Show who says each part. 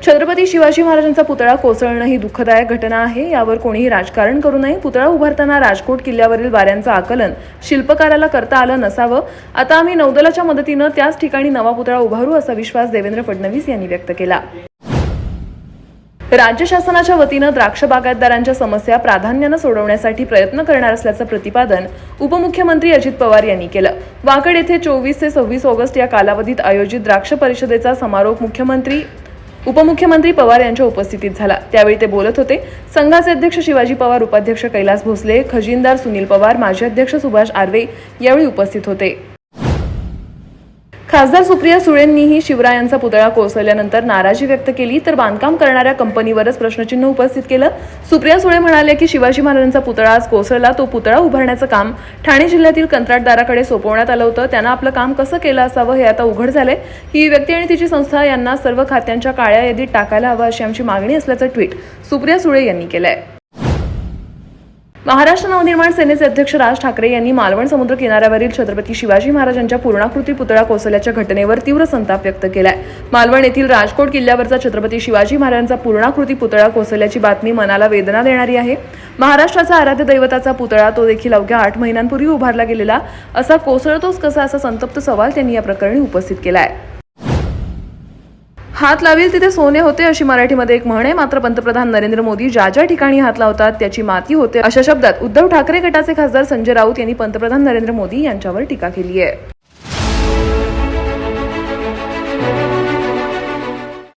Speaker 1: छत्रपती शिवाजी महाराजांचा पुतळा कोसळणं ही दुःखदायक घटना आहे. यावर कोणीही राजकारण करू नये. पुतळा उभारताना राजकोट किल्ल्यावरील वाऱ्यांचं आकलन शिल्पकाराला करता आलं नसावं. आता आम्ही नौदलाच्या मदतीनं त्याच ठिकाणी नवा पुतळा उभारू असा विश्वास देवेंद्र फडणवीस यांनी व्यक्त केला. राज्य शासनाच्या वतीनं द्राक्ष बागायतदारांच्या समस्या प्राधान्यानं सोडवण्यासाठी प्रयत्न करणार असल्याचं प्रतिपादन उपमुख्यमंत्री अजित पवार यांनी केलं. वाकड येथे 24 ते 26 ऑगस्ट या कालावधीत आयोजित द्राक्ष परिषदेचा समारोप उपमुख्यमंत्री पवार यांच्या उपस्थितीत झाला. त्यावेळी ते बोलत होते. संघाचे अध्यक्ष शिवाजी पवार, उपाध्यक्ष कैलास भोसले, खजिनदार सुनील पवार, माजी अध्यक्ष सुभाष आर्वे यावेळी उपस्थित होते. खासदार सुप्रिया सुळेंनीही शिवरायांचा पुतळा कोसळल्यानंतर नाराजी व्यक्त केली, तर बांधकाम करणाऱ्या कंपनीवरच प्रश्नचिन्ह उपस्थित केलं. सुप्रिया सुळे म्हणाले की शिवाजी महाराजांचा पुतळा आज कोसळला. तो पुतळा उभारण्याचं काम ठाणे जिल्ह्यातील कंत्राटदाराकडे सोपवण्यात आलं होतं. त्यानं आपलं काम कसं केलं असावं हे आता उघड झालंय. ही व्यक्ती आणि तिची संस्था यांना सर्व खात्यांच्या काळ्या यादीत टाकायला हवं अशी आमची मागणी असल्याचं ट्विट सुप्रिया सुळे यांनी केलंय. महाराष्ट्र नवनिर्माण सेनेचे अध्यक्ष राज ठाकरे यांनी मालवण समुद्र किनाऱ्यावरील छत्रपती शिवाजी महाराजांच्या पूर्णाकृती पुतळा कोसळल्याच्या घटनेवर तीव्र संताप व्यक्त केलाय. मालवण येथील राजकोट किल्ल्यावरचा छत्रपती शिवाजी महाराजांचा पूर्णाकृती पुतळा कोसळल्याची बातमी मनाला वेदना देणारी आहे. महाराष्ट्राचा आराध्य दैवताचा पुतळा, तो देखील अवघ्या 8 महिन्यांपूर्वी उभारला गेलेला, असा कोसळतोच कसा असा संतप्त सवाल त्यांनी या प्रकरणी उपस्थित केलाय. हात लावेल तिथे सोने होते अशी मराठीमध्ये एक म्हण आहे. मात्र पंतप्रधान नरेंद्र मोदी ज्या ज्या ठिकाणी हात लावतात त्याची माती होते, अशा शब्दात उद्धव ठाकरे गटाचे खासदार संजय राऊत यांनी पंतप्रधान नरेंद्र मोदी यांच्यावर टीका केली आहे.